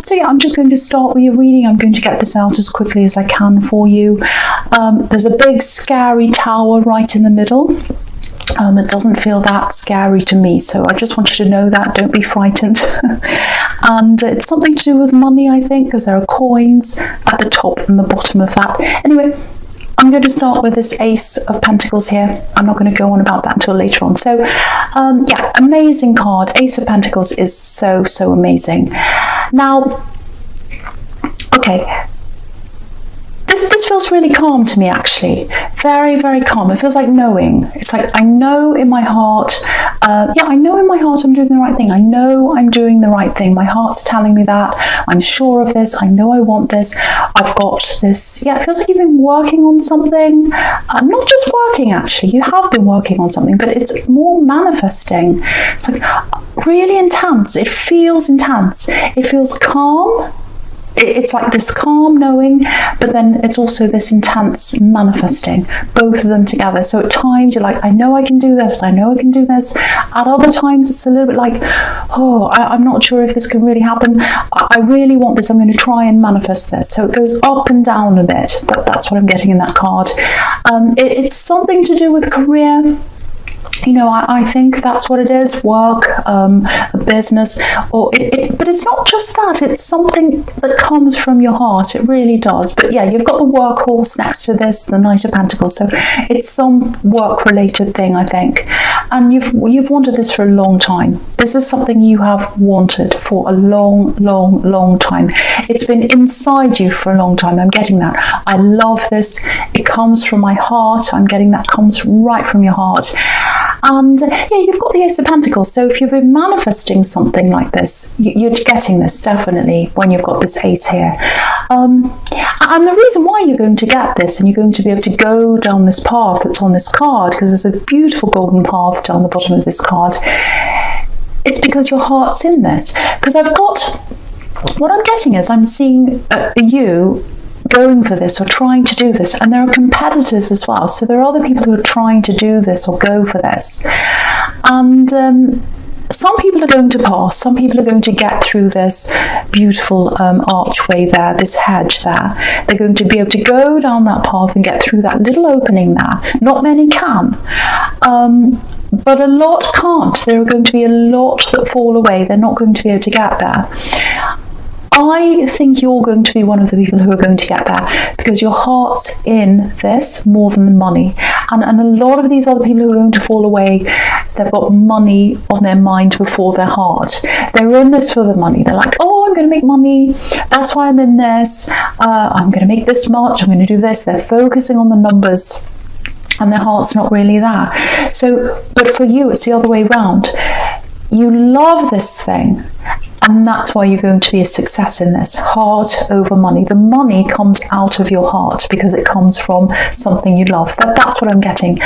So yeah, I'm just going to start with your reading. I'm going to get this out as quickly as I can for you. There's a big scary tower right in the middle. It doesn't feel that scary to me, so I just want you to know that. Don't be frightened. And it's something to do with money, I think, because there are coins at the top and the bottom of that. Anyway, I'm going to start with this Ace of Pentacles here. I'm not going to go on about that until later on. So, yeah, amazing card. Ace of Pentacles is so, so amazing. Now, okay. This feels really calm to me, actually. Very, very calm. It feels like knowing. It's like, I know in my heart, yeah, I know in my heart I'm doing the right thing. I know I'm doing the right thing. My heart's telling me that. I'm sure of this. I know I want this. I've got this. Yeah, it feels like you've been working on something. Not just working, actually. You have been working on something, but it's more manifesting. It's like really intense. It feels intense. It feels calm. It's like this calm knowing, but then it's also this intense manifesting, both of them together. So at times you're like, I know I can do this, I know I can do this. At other times it's a little bit like, oh, I'm not sure if this can really happen. I really want this, I'm going to try and manifest this. So it goes up and down a bit, but that's what I'm getting in that card. It's something to do with career. You know, I think that's what it is, work, a business, or but it's not just that, it's something that comes from your heart, it really does. But yeah, you've got the workhorse next to this, the Knight of Pentacles, so it's some work-related thing, I think. And you've wanted this for a long time. This is something you have wanted for a long, long, long time. It's been inside you for a long time, I'm getting that. I love this, it comes from my heart, I'm getting that comes right from your heart. And yeah, you've got the Ace of Pentacles, so if you've been manifesting something like this, you're getting this definitely when you've got this Ace here. And the reason why you're going to get this and you're going to be able to go down this path that's on this card, because there's a beautiful golden path down the bottom of this card, it's because your heart's in this. Because I've got, what I'm getting is I'm seeing you going for this or trying to do this, and there are competitors as well, so there are other people who are trying to do this or go for this, and some people are going to pass, some people are going to get through this beautiful archway there, this hedge there. They're going to be able to go down that path and get through that little opening there. Not many can, but a lot can't. There are going to be a lot that fall away. They're not going to be able to get there. I think you're going to be one of the people who are going to get there, because your heart's in this more than the money. And a lot of these other people who are going to fall away, they've got money on their mind before their heart. They're in this for the money. They're like, oh, I'm going to make money. That's why I'm in this. I'm going to make this much. I'm going to do this. They're focusing on the numbers, and their heart's not really there. So, but for you, it's the other way around. You love this thing, and that's why you're going to be a success in this. Heart over money. The money comes out of your heart because it comes from something you love. That's what I'm getting.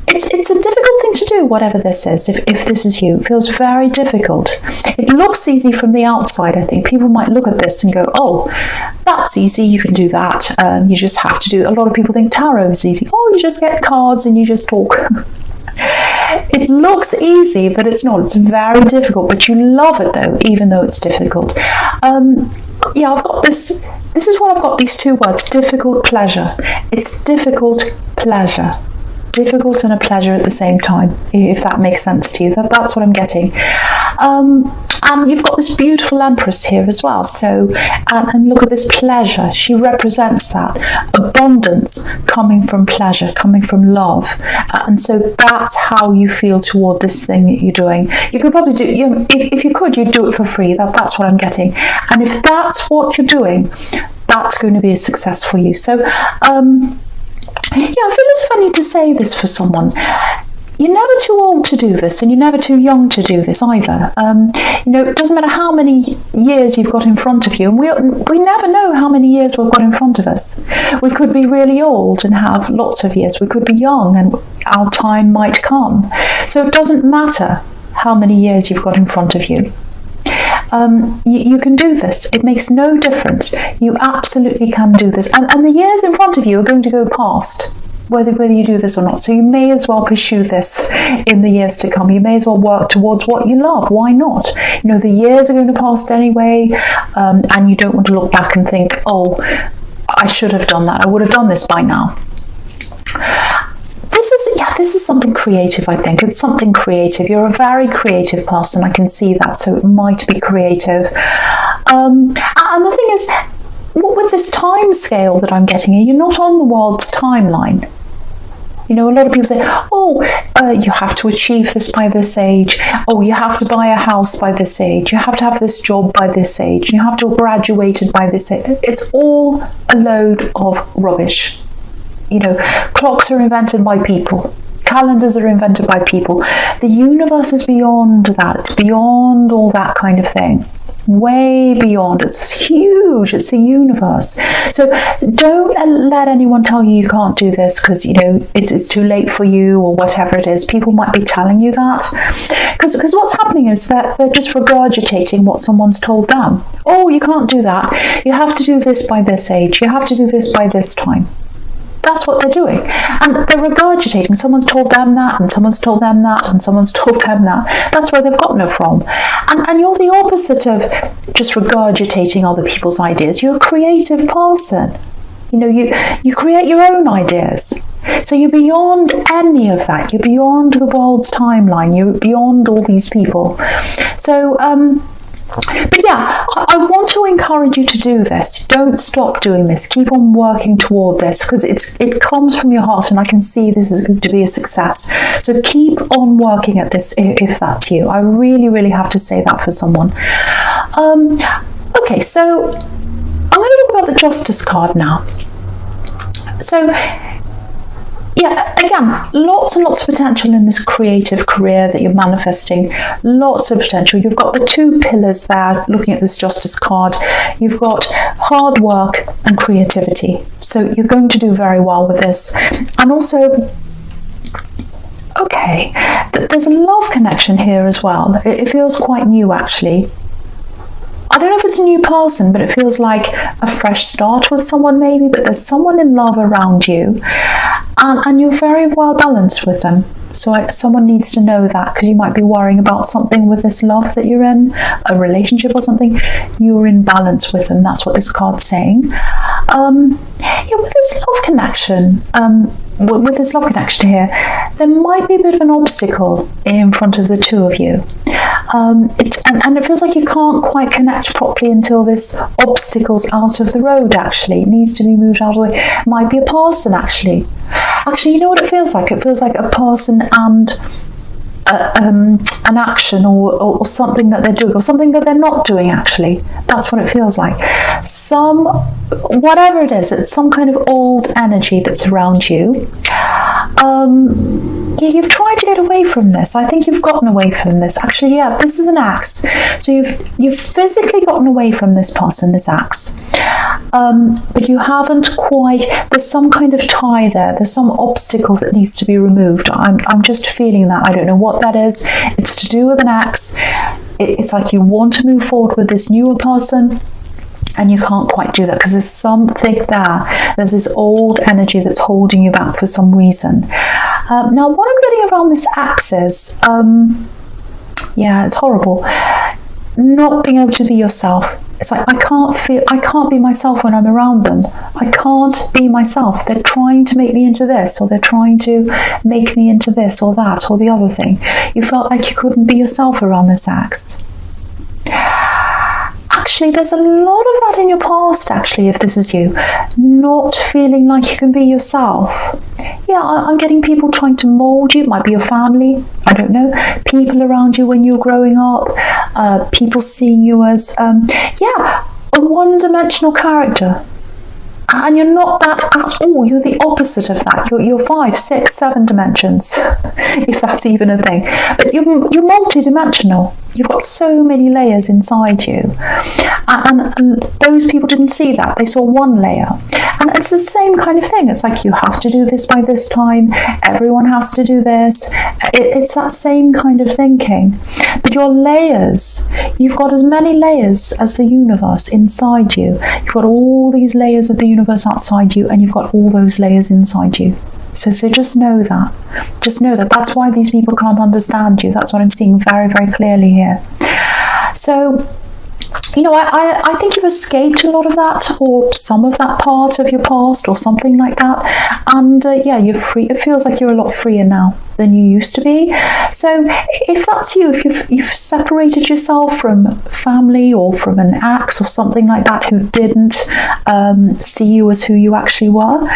It's a difficult thing to do, whatever this is, if this is you. It feels very difficult. It looks easy from the outside, I think. People might look at this and go, oh, that's easy, you can do that. You just have to do, a lot of people think tarot is easy. Oh, you just get cards and you just talk. It looks easy, but it's not. It's very difficult, but you love it though, even though it's difficult. Yeah, I've got this is what I've got, these two words, difficult pleasure. It's difficult pleasure. Difficult and a pleasure at the same time, if that makes sense to you. That's what I'm getting. And you've got this beautiful Empress here as well. So, and look at this pleasure. She represents that abundance coming from pleasure, coming from love. And so that's how you feel toward this thing that you're doing. You could probably do, if you could, you'd do it for free. That's what I'm getting. And if that's what you're doing, that's going to be a success for you. So, yeah, I feel as if I need to say this for someone. You're never too old to do this, and you're never too young to do this either. You know, it doesn't matter how many years you've got in front of you, and we never know how many years we've got in front of us. We could be really old and have lots of years. We could be young, and our time might come. So it doesn't matter how many years you've got in front of you. You can do this. It makes no difference. You absolutely can do this. And the years in front of you are going to go past. whether you do this or not. So you may as well pursue this in the years to come. You may as well work towards what you love. Why not? You know, the years are going to pass anyway, and you don't want to look back and think, oh, I should have done that. I would have done this by now. This is something creative, I think. It's something creative. You're a very creative person. I can see that, so it might be creative. And the thing is, with this time scale that I'm getting here, you're not on the world's timeline. You know, a lot of people say, oh, you have to achieve this by this age. Oh, you have to buy a house by this age. You have to have this job by this age. You have to have graduated by this age. It's all a load of rubbish. You know, clocks are invented by people. Calendars are invented by people. The universe is beyond that. It's beyond all that kind of thing. Way beyond. It's huge. It's a universe. So don't let anyone tell you you can't do this because, you know, it's too late for you or whatever it is. People might be telling you that because what's happening is that they're just regurgitating what someone's told them. Oh, you can't do that. You have to do this by this age. You have to do this by this time. That's what they're doing. And they're regurgitating. Someone's told them that, and someone's told them that, and someone's told them that. That's where they've gotten it from. And you're the opposite of just regurgitating other people's ideas. You're a creative person. You know, you create your own ideas. So you're beyond any of that. You're beyond the world's timeline. You're beyond all these people. So, but yeah, I want to encourage you to do this. Don't stop doing this. Keep on working toward this because it comes from your heart, and I can see this is going to be a success. So keep on working at this if that's you. I really, really have to say that for someone. Okay, so I'm going to talk about the Justice card now. So yeah, again, lots and lots of potential in this creative career that you're manifesting. Lots of potential. You've got the two pillars there, looking at this Justice card. You've got hard work and creativity. So you're going to do very well with this. And also, okay, there's a love connection here as well. It feels quite new, actually. I don't know if it's a new person, but it feels like a fresh start with someone maybe, but there's someone in love around you and you're very well balanced with them. So someone needs to know that because you might be worrying about something with this love that you're in, a relationship or something. You're in balance with them. That's what this card's saying. Yeah, with this love connection, here, there might be a bit of an obstacle in front of the two of you. And it feels like you can't quite connect properly until this obstacle's out of the road, actually. It needs to be moved out of the way. It might be a person, actually. Actually, you know what it feels like? It feels like a person and an action or something that they're doing or something that they're not doing, actually. That's what it feels like. Whatever it is, it's some kind of old energy that's around you. You've tried to get away from this. I think you've gotten away from this. Actually, yeah, this is an axe. So you've physically gotten away from this person, this axe. But you haven't quite, there's some kind of tie there. There's some obstacle that needs to be removed. I'm just feeling that. I don't know what that is. It's to do with an axe. It's like you want to move forward with this newer person, and you can't quite do that because there's something there. There's this old energy that's holding you back for some reason. Now, what I'm getting around this axe is, yeah, it's horrible. Not being able to be yourself. It's like I can't be myself when I'm around them. I can't be myself. They're trying to make me into this, or they're trying to make me into this or that or the other thing. You felt like you couldn't be yourself around this axe. Actually, there's a lot of that in your past, actually, if this is you. Not feeling like you can be yourself. Yeah, I'm getting people trying to mold you. It might be your family. I don't know. People around you when you're growing up. People seeing you as, yeah, a one-dimensional character. And you're not that at all. You're the opposite of that. You're 5, 6, 7 dimensions, if that's even a thing. But you're multi-dimensional. You've got so many layers inside you. And those people didn't see that. They saw one layer. And it's the same kind of thing. It's like you have to do this by this time. Everyone has to do this. It's that same kind of thinking. But your layers, you've got as many layers as the universe inside you. You've got all these layers of the universe outside you, and you've got all those layers inside you. So just know that. Just know that. That's why these people can't understand you. That's what I'm seeing very, very clearly here. So, you know, I think you've escaped a lot of that, or some of that part of your past, or something like that. And yeah, you're free. It feels like you're a lot freer now than you used to be. So if that's you, if you've separated yourself from family or from an ex or something like that who didn't see you as who you actually were,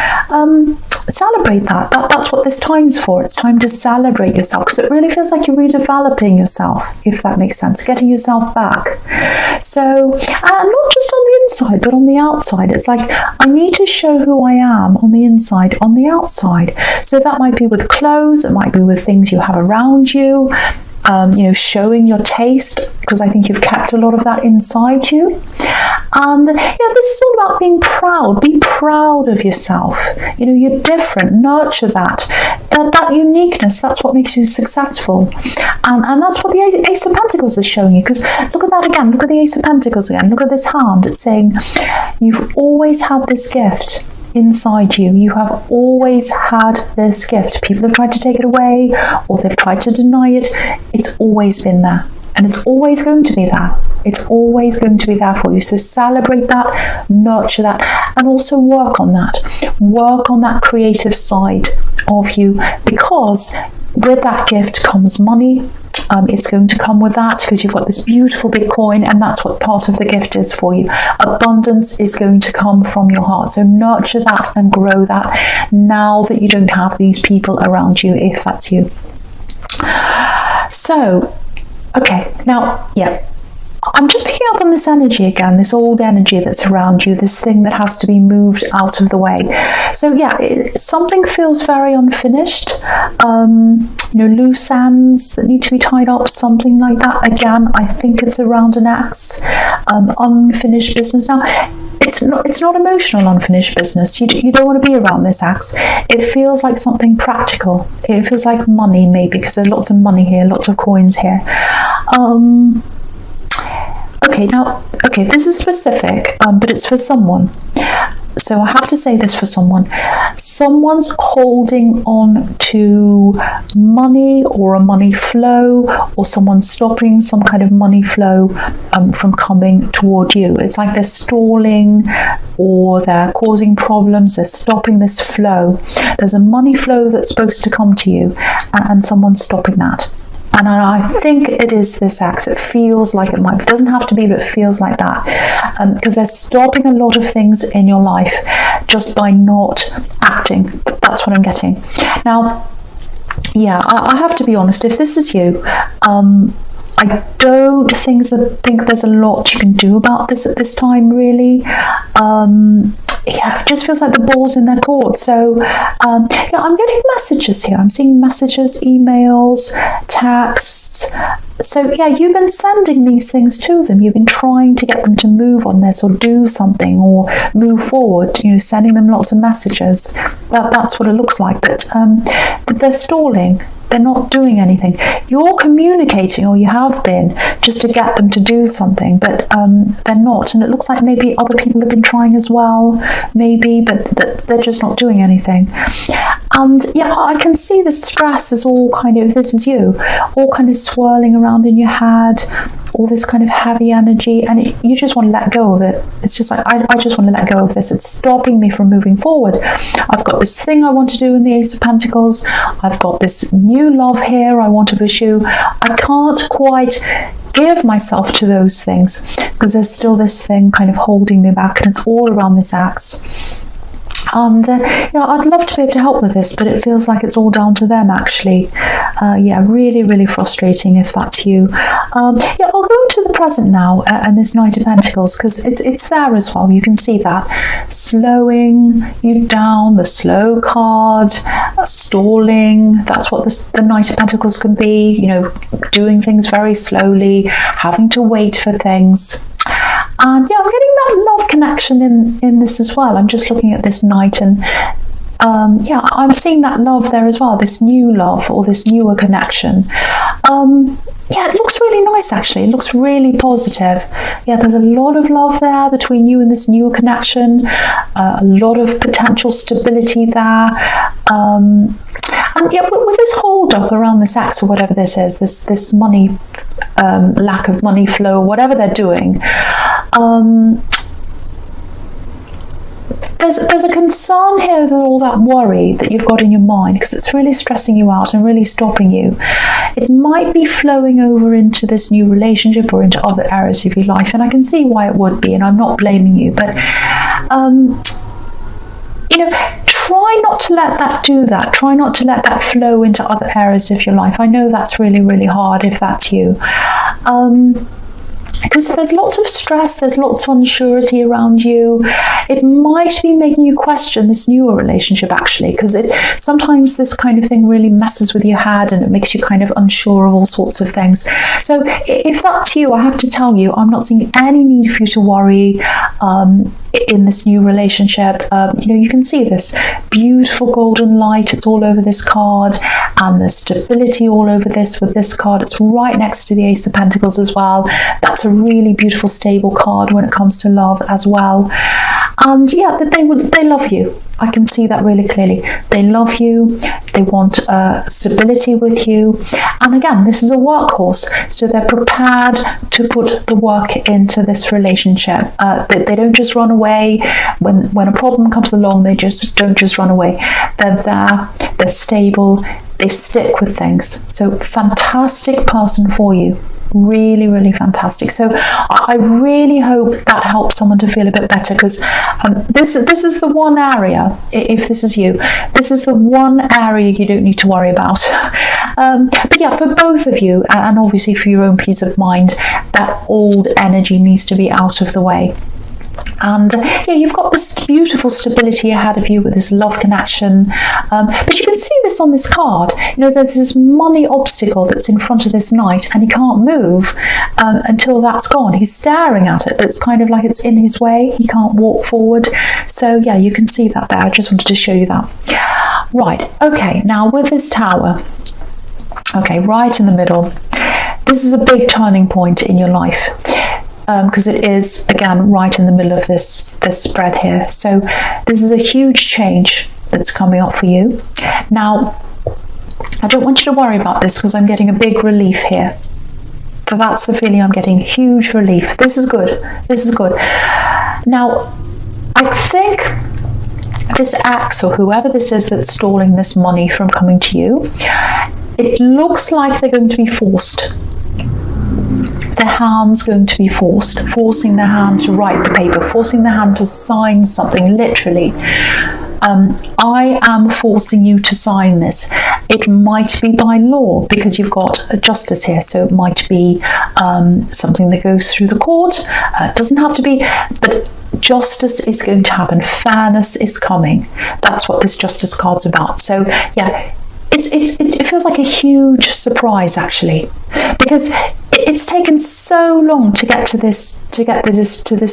celebrate that. That's what this time's for. It's time to celebrate yourself, because it really feels like you're redeveloping yourself, if that makes sense, getting yourself back. So, and not just on the inside, but on the outside. It's like, I need to show who I am on the inside, on the outside. So that might be with clothes, it might be with things you have around you, you know, showing your taste, because I think you've kept a lot of that inside you. And yeah, this is all about being proud. Be proud of yourself. You know, you're different. Nurture that uniqueness. That's what makes you successful. And that's what the Ace of Pentacles is showing you. Because look at that again. Look at the Ace of Pentacles again. Look at this hand. It's saying you've always had this gift inside you. You have always had this gift. People have tried to take it away, or they've tried to deny it. It's always been there, and it's always going to be there. It's always going to be there for you. So celebrate that, nurture that, and also work on that. Work on that creative side of you, because with that gift comes money. It's going to come with that, because you've got this beautiful big coin, and that's what part of the gift is for you. Abundance is going to come from your heart. So nurture that and grow that now that you don't have these people around you, if that's you. So, okay, now, yeah. I'm just picking up on this energy again, this old energy that's around you, this thing that has to be moved out of the way. So yeah, something feels very unfinished, you know, loose ends that need to be tied up, something like that. Again, I think it's around an ex, unfinished business. Now, it's not emotional unfinished business. You don't want to be around this ex. It feels like something practical. It feels like money, maybe, because there's lots of money here, lots of coins here. Okay, this is specific, but it's for someone. So I have to say this for someone. Someone's holding on to money or a money flow, or someone's stopping some kind of money flow from coming toward you. It's like they're stalling, or they're causing problems. They're stopping this flow. There's a money flow that's supposed to come to you, and someone's stopping that. And I think it is this ex. It feels like it might be. It doesn't have to be, but it feels like that. Because they're stopping a lot of things in your life just by not acting. That's what I'm getting. Now, yeah, I have to be honest. If this is you, I don't think there's a lot you can do about this at this time, really. Yeah, it just feels like the ball's in their court. So, yeah, I'm getting messages here. I'm seeing messages, emails, texts. So, yeah, you've been sending these things to them. You've been trying to get them to move on this, or do something, or move forward. You know, sending them lots of messages. That's what it looks like. But they're stalling. They're not doing anything. You're communicating, or you have been, just to get them to do something, but they're not. And it looks like maybe other people have been trying as well, maybe, but they're just not doing anything. And yeah, I can see the stress is all kind of, if this is you, all kind of swirling around in your head, all this kind of heavy energy, and you just want to let go of it. It's just like, I just want to let go of this. It's stopping me from moving forward. I've got this thing I want to do in the Ace of Pentacles. I've got this new love here I want to pursue. I can't quite give myself to those things, because there's still this thing kind of holding me back, and it's all around this axe. And yeah, I'd love to be able to help with this, but it feels like it's all down to them, actually. Yeah, really, really frustrating if that's you. Yeah, I'll go into the present now, and this Knight of Pentacles, because it's there as well. You can see that. Slowing you down, the slow card, stalling. That's what the Knight of Pentacles can be. You know, doing things very slowly, having to wait for things. And yeah, I'm getting that love connection in this as well. I'm just looking at this Knight, and yeah, I'm seeing that love there as well, this new love or this newer connection. Yeah, it looks really nice actually. It looks really positive. Yeah, there's a lot of love there between you and this newer connection. A lot of potential stability there. And yeah, with this hold up around this ex or whatever this is, this money, lack of money flow, whatever they're doing, there's a concern here that all that worry that you've got in your mind, because it's really stressing you out and really stopping you, it might be flowing over into this new relationship or into other areas of your life. And I can see why it would be, and I'm not blaming you, but you know, try not to let that do that. Try not to let that flow into other areas of your life. I know that's really, really hard if that's you. Because there's lots of stress, there's lots of unsurety around you. It might be making you question this newer relationship actually, because sometimes this kind of thing really messes with your head and it makes you kind of unsure of all sorts of things. So if that's you, I have to tell you, I'm not seeing any need for you to worry in this new relationship. You know, you can see this beautiful golden light, it's all over this card, and the stability all over this with this card. It's right next to the Ace of Pentacles as well. That's a really beautiful stable card when it comes to love as well. And yeah, they love you. I can see that really clearly. They love you, they want stability with you, and again, this is a workhorse, so they're prepared to put the work into this relationship. They don't just run away when a problem comes along. They just don't just run away. They're there, they're stable, they stick with things. So fantastic person for you. Really, really fantastic. So I really hope that helps someone to feel a bit better, because this is the one area, if this is you, this is the one area you don't need to worry about. But yeah, for both of you, and obviously for your own peace of mind, that old energy needs to be out of the way. And yeah, you've got this beautiful stability ahead of you with this love connection. But you can see this on this card. You know, there's this money obstacle that's in front of this knight, and he can't move until that's gone. He's staring at it, but it's kind of like it's in his way. He can't walk forward. So yeah, you can see that there. I just wanted to show you that. Right, okay, now with this tower, okay, right in the middle, this is a big turning point in your life. Because it is, again, right in the middle of this spread here. So this is a huge change that's coming up for you. Now, I don't want you to worry about this, because I'm getting a big relief here. So that's the feeling I'm getting, huge relief. This is good. This is good. Now, I think this ex or whoever this is that's stalling this money from coming to you, it looks like they're going to be forced. Their hand's going to be forcing their hand to write the paper, forcing their hand to sign something, literally. I am forcing you to sign this. It might be by law, because you've got a justice here, so it might be something that goes through the court. It doesn't have to be, but justice is going to happen. Fairness is coming. That's what this justice card's about. So yeah, it feels like a huge surprise actually, because it's taken so long to get to this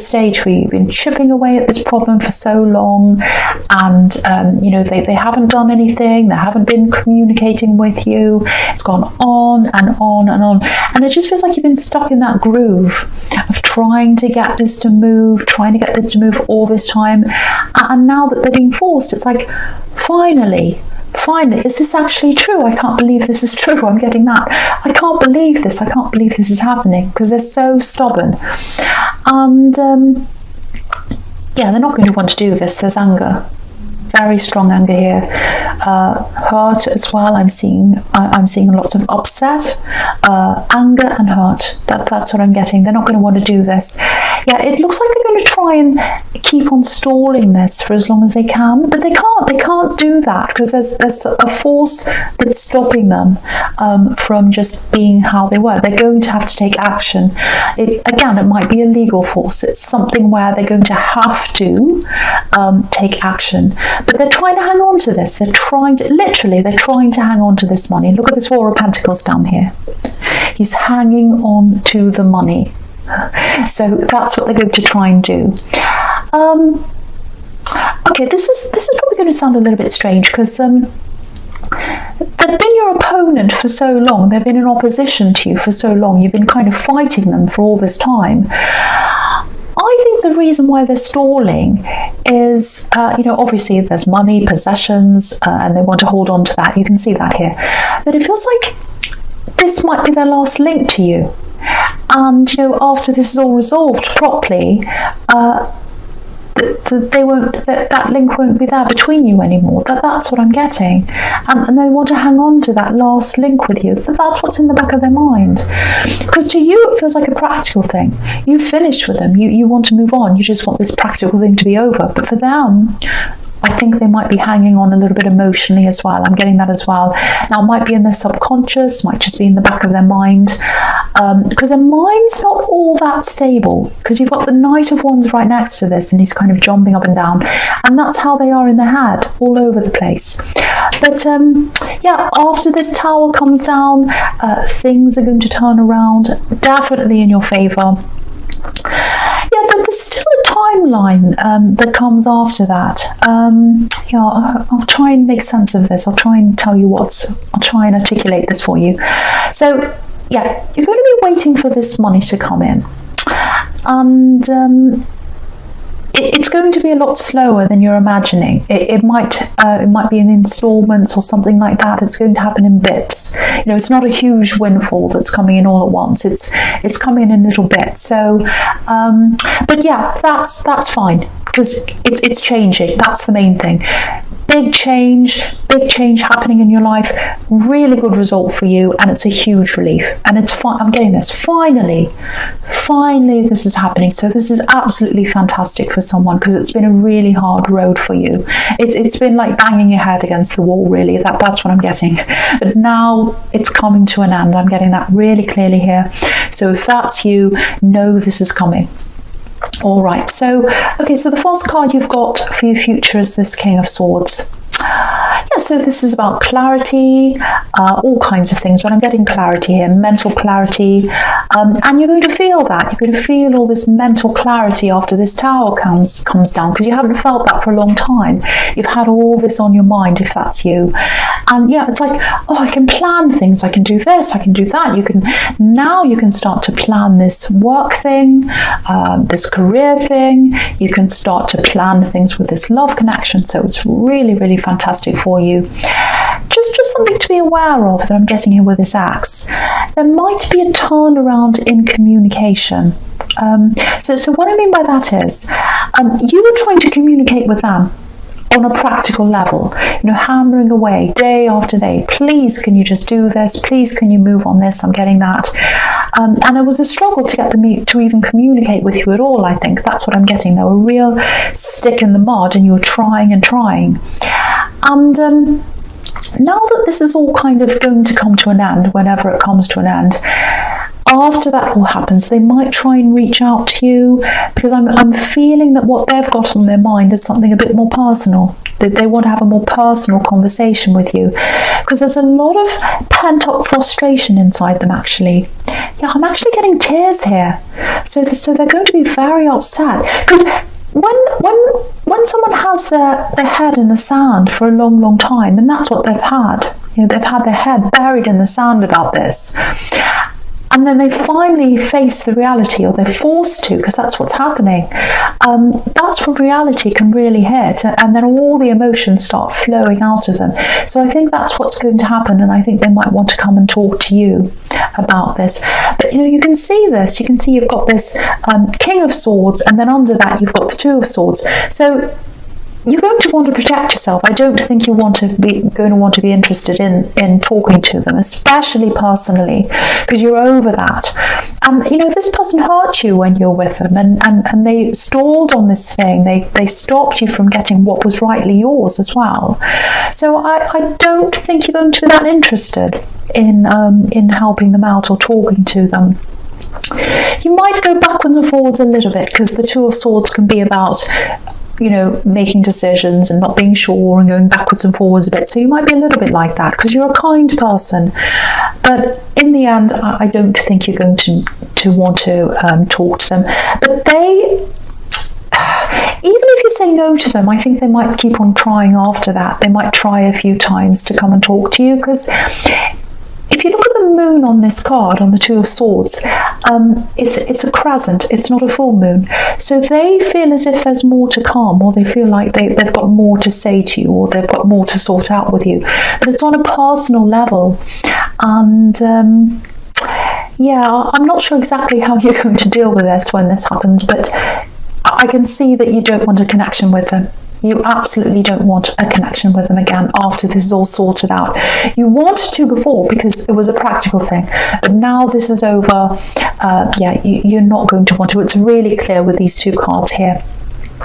stage where you've been chipping away at this problem for so long, and you know, they haven't done anything, they haven't been communicating with you. It's gone on and on and on, and it just feels like you've been stuck in that groove of trying to get this to move all this time, and now that they're being forced, it's like finally, is this actually true? I can't believe this is true. I'm getting that. I can't believe this. I can't believe this is happening, because they're so stubborn. And yeah, they're not going to want to do this. There's anger. Very strong anger here. Hurt as well. I'm seeing lots of upset, anger and hurt. That's what I'm getting. They're not going to want to do this. Yeah, it looks like they're going to try and keep on stalling this for as long as they can, but they can't do that, because there's a force that's stopping them from just being how they were. They're going to have to take action. Again, it might be a legal force. It's something where they're going to have to take action. But they're trying to hang on to this. They're trying to hang on to this money. Look at this Four of Pentacles down here. He's hanging on to the money. So that's what they're going to try and do. Okay, this is probably going to sound a little bit strange because they've been your opponent for so long. They've been in opposition to you for so long. You've been kind of fighting them for all this time. I think the reason why they're stalling is, obviously there's money, possessions, and they want to hold on to that. You can see that here. But it feels like this might be their last link to you. And, after this is all resolved properly, that link won't be there between you anymore. That's what I'm getting, and they want to hang on to that last link with you. That's what's in the back of their mind, because to you it feels like a practical thing. You've finished with them. You want to move on. You just want this practical thing to be over. But for them, I think they might be hanging on a little bit emotionally as well. I'm getting that as well. Now, it might be in their subconscious, might just be in the back of their mind, because their mind's not all that stable, because you've got the Knight of Wands right next to this, and he's kind of jumping up and down, and that's how they are in their head, all over the place. But after this Tower comes down, things are going to turn around, definitely in your favour. There's still a timeline that comes after that. I'll try and make sense of this. I'll try and I'll try and articulate this for you. So, you're going to be waiting for this money to come in. And it's going to be a lot slower than you're imagining. It might be in installments or something like that. It's going to happen in bits. It's not a huge windfall that's coming in all at once. It's coming in little bits. So, but that's fine, because it's changing. That's the main thing. Big change happening in your life. Really good result for you, and it's a huge relief. And it's fine. I'm getting this. Finally, this is happening. So this is absolutely fantastic for someone, because it's been a really hard road for you. It's been like banging your head against the wall, really. That's what I'm getting. But now it's coming to an end. I'm getting that really clearly here. So if that's you, know this is coming. All right, so the first card you've got for your future is this King of Swords. So this is about clarity, all kinds of things, but I'm getting clarity here, mental clarity, and you're going to feel that. You're going to feel all this mental clarity after this Tower comes down, because you haven't felt that for a long time. You've had all this on your mind, if that's you. And it's like, I can plan things, I can do this, I can do that. You can start to plan this work thing, this career thing. You can start to plan things with this love connection. So it's really, really fantastic for you. Just something to be aware of that I'm getting here with this Axe. There might be a turnaround in communication. So what I mean by that is, you were trying to communicate with them on a practical level, hammering away day after day. Please, can you just do this? Please, can you move on this? I'm getting that. And it was a struggle to get them to even communicate with you at all, I think. That's what I'm getting. They were a real stick in the mud, and you were trying and trying. And now that this is all kind of going to come to an end, whenever it comes to an end, after that all happens, they might try and reach out to you, because I'm feeling that what they've got on their mind is something a bit more personal. They want to have a more personal conversation with you, because there's a lot of pent-up frustration inside them, actually. I'm actually getting tears here. So they're going to be very upset, because when someone has their head in the sand for a long, long time, and that's what they've had, they've had their head buried in the sand about this, and then they finally face the reality, or they're forced to, because that's what's happening. That's when reality can really hit, and then all the emotions start flowing out of them. So I think that's what's going to happen, and I think they might want to come and talk to you about this. But you can see this. You can see you've got this King of Swords, and then under that you've got the Two of Swords. So you're going to want to protect yourself. I don't think you're going to want to be interested in talking to them, especially personally, because you're over that. And this person hurt you when you're with them, and they stalled on this thing. They stopped you from getting what was rightly yours as well. So I don't think you're going to be that interested in helping them out or talking to them. You might go backwards and forwards a little bit, because the Two of Swords can be about making decisions and not being sure and going backwards and forwards a bit. So you might be a little bit like that, because you're a kind person. But in the end, I don't think you're going to want to talk to them. But even if you say say no to them. I think they might keep on trying after that. They might try a few times to come and talk to you, because if you look at the moon on this card, on the Two of Swords, it's a crescent, it's not a full moon. So they feel as if there's more to come, or they feel like they've got more to say to you, or they've got more to sort out with you. But it's on a personal level. And yeah, I'm not sure exactly how you're going to deal with this when this happens, but I can see that you don't want a connection with them. You absolutely don't want a connection with them again after this is all sorted out. You wanted to before because it was a practical thing, but now this is over, yeah, you're not going to want to. It's really clear with these two cards here.